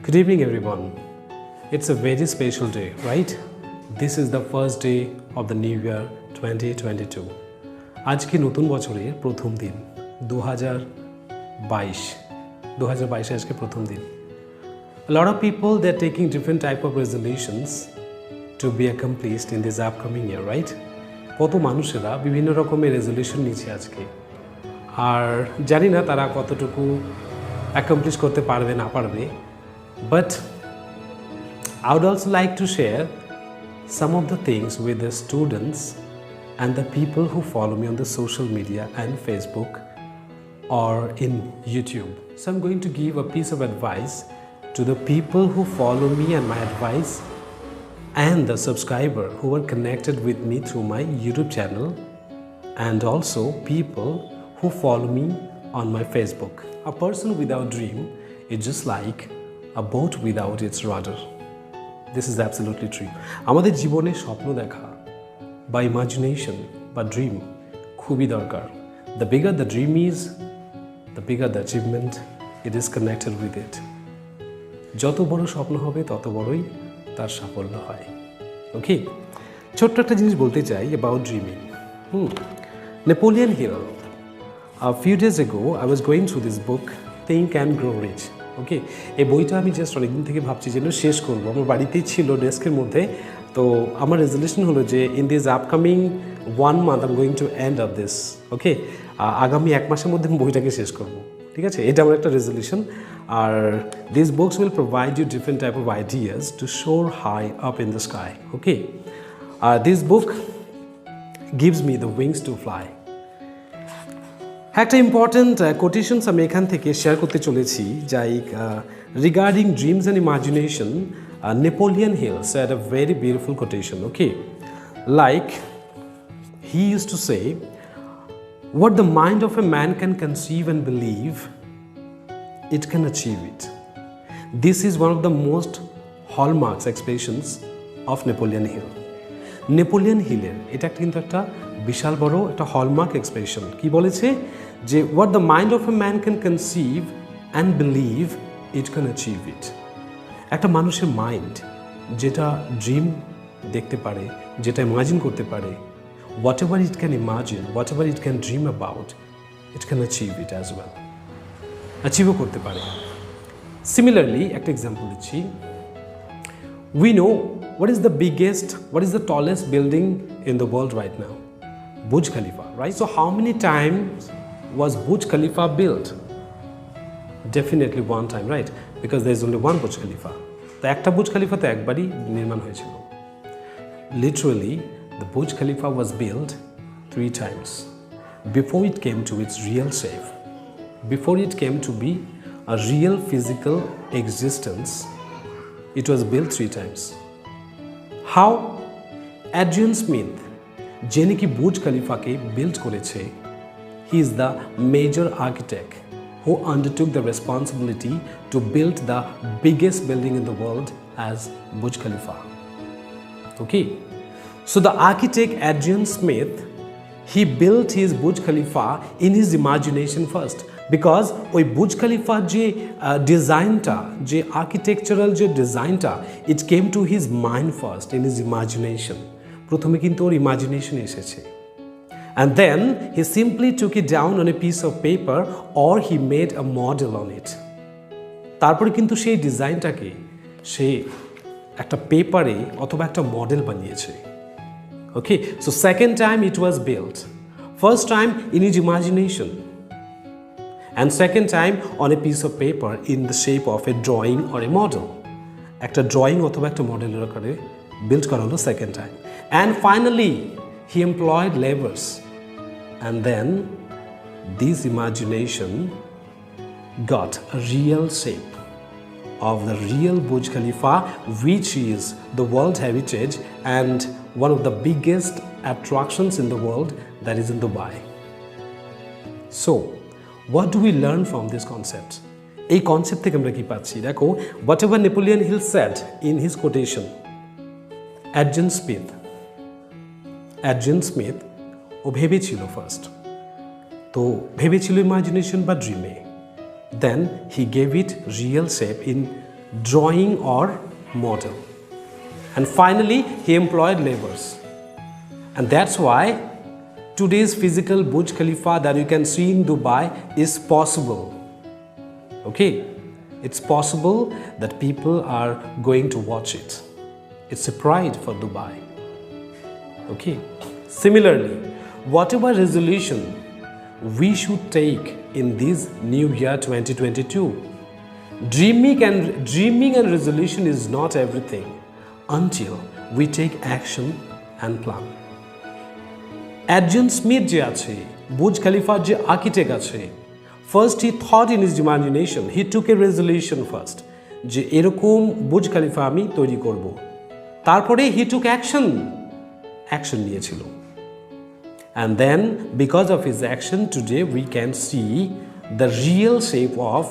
Good evening, everyone. It's a very special day, right? This is the first day of the new year 2022. আজকে নতুন বছরের প্রথম দিন 2022 আজকে প্রথম দিন. A lot of people, they're taking different type of resolutions to be accomplished in this upcoming year, right? কত মানুষেরা বিভিন্ন রকমের রেজলিউশন নিচ্ছে আজকে, আর জানি না তারা কতটুকু অ্যাকমপ্লিশ করতে পারবে না পারবে, but I would also like to share some of the things with the students and the people who follow me on the social media and Facebook or in YouTube. So I'm going to give a piece of advice to the people who follow me and my advice, and the subscriber who are connected with me through my YouTube channel, and also people who follow me on my Facebook. A person without dream is just like a boat without its rudder. This is absolutely true. আমাদের জীবনে স্বপ্ন দেখা বা imagination বা dream খুবই দরকার. The bigger the dream is, the bigger the achievement it is connected with it. যত বড় স্বপ্ন হবে তত বড়ই তার সাফল্য হয়. ওকে, ছোট্ট একটা জিনিস বলতে চাই about dreaming. Napoleon Hill. A few days ago, I was going through this book, Think and Grow Rich. ওকে, এই বইটা আমি জাস্ট অনেকদিন থেকে ভাবছি যেন শেষ করবো. আমার বাড়িতেই ছিল ডেস্কের মধ্যে. তো আমার রেজলিউশন হলো যে in this upcoming 1 month I am going to end of this. Okay, আগামী 1 মাসের মধ্যে আমি বইটাকে শেষ করবো. ঠিক আছে, এটা আমার একটা রেজলিউশন. আর this books will provide you different type of ideas to soar high up in the sky. Okay, this book gives me the wings to fly. একটা ইম্পর্টেন্ট কোটেশনস আমি এখান থেকে শেয়ার করতে চলেছি, যাই regarding dreams and imagination. Napoleon Hill said a very beautiful quotation, okay? Like, he used to say, what the mind of a man can conceive and believe, it can achieve it. This is one of the most hallmarks expressions of Napoleon Hill. Napoleon Hiller এটা কিন্তু একটা বিশাল বড় একটা hallmark expression. কি বলেছে যে what the mind of a man can conceive and believe, it can achieve it. একটা মানুষের মাইন্ড যেটা ড্রিম দেখতে পারে, যেটা ইমাজিন করতে পারে, whatever it can imagine, whatever it can dream about, it can achieve it as well. অ্যাচিভও করতে পারে. সিমিলারলি একটা এক্সাম্পল দিচ্ছি. We know what is the tallest building in the world right now? Burj Khalifa, right? So how many times was Burj Khalifa built? Definitely one time, right? Because there is only one Burj Khalifa. তো একটা Burj খলিফাতে একবারই নির্মাণ হয়েছিল. Literally, the Burj Khalifa was built 3 times before it came to its real shape, before it came to be a real physical existence. It was built 3 times. How? Adrian Smith, যে নাকি Burj খলিফাকে build করেছে, he is the major architect who undertook the responsibility to build the biggest building in the world as Burj Khalifa. Okay, so the architect Adrian Smith, he built his Burj Khalifa in his imagination first, because ওই Burj খলিফার যে ডিজাইনটা, যে architectural যে ডিজাইনটা, it came to his mind first, in his imagination. প্রথমে কিন্তু ওর ইমাজিনেশন এসেছে, and then he simply took it down on a piece of paper or he made a model on it. তারপরে কিন্তু সেই ডিজাইনটাকে সে একটা পেপারে অথবা একটা মডেল বানিয়েছে. Okay, so second time it was built, first time in his imagination, and second time on a piece of paper in the shape of a drawing or a model. একটা drawing অথবা একটা মডেলের আকারে build করা হলো second time, and finally he employed laborers, and then this imagination got a real shape of the real Burj Khalifa, which is the world heritage and one of the biggest attractions in the world, that is in Dubai. So what do we learn from this concept? এই concept থেকে আমরা কি পাচ্ছি? দেখো, whatever Napoleon Hill said in his quotation, Adrian Smith ও ভেবেছিল first, তো ভেবেছিল ইমাজিনেশন বা ড্রিমে, then he gave it real shape in drawing or model. And finally, he employed laborers. And that's why today's physical Burj Khalifa that you can see in Dubai is possible. Okay, it's possible that people are going to watch it. It's a pride for Dubai. Okay, similarly, whatever resolution we should take in this new year 2022, dreaming and resolution is not everything until we take action and plan. Adrian Smith যে আছে, Burj Khalifa যে architect আছে, first he thought in his imagination, he took a resolution first যে এরকম Burj Khalifa আমি তৈরি করব। তারপরে he took action নিয়েছিল। And then because of his action today we can see the real shape of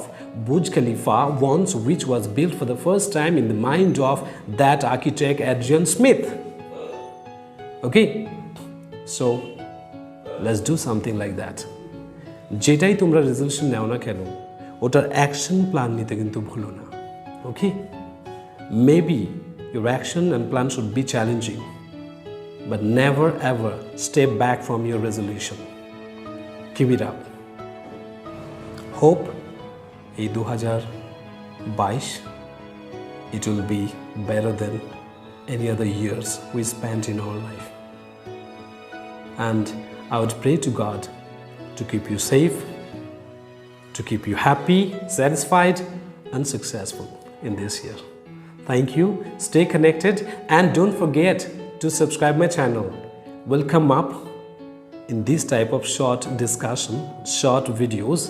Burj Khalifa once, which was built for the first time in the mind of that architect Adrian Smith. Okay, so let's do something like that. যেটাই তোমরা resolution নাও না কেন, ওটার action plan নিতে কিন্তু ভুলো না। Okay, maybe your action and plan should be challenging, but never ever step back from your resolution. Keep it up. Hope এই 2022 it will be better than any other years we spent in our life. And I would pray to God to keep you safe, to keep you happy, satisfied, and successful in this year. Thank you. Stay connected and don't forget to subscribe my channel. We'll come up in this type of short discussion, short videos.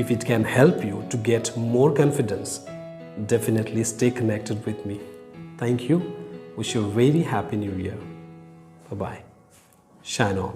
If it can help you to get more confidence, definitely stay connected with me. Thank you. Wish you a very happy new year. Bye-bye. Shine on.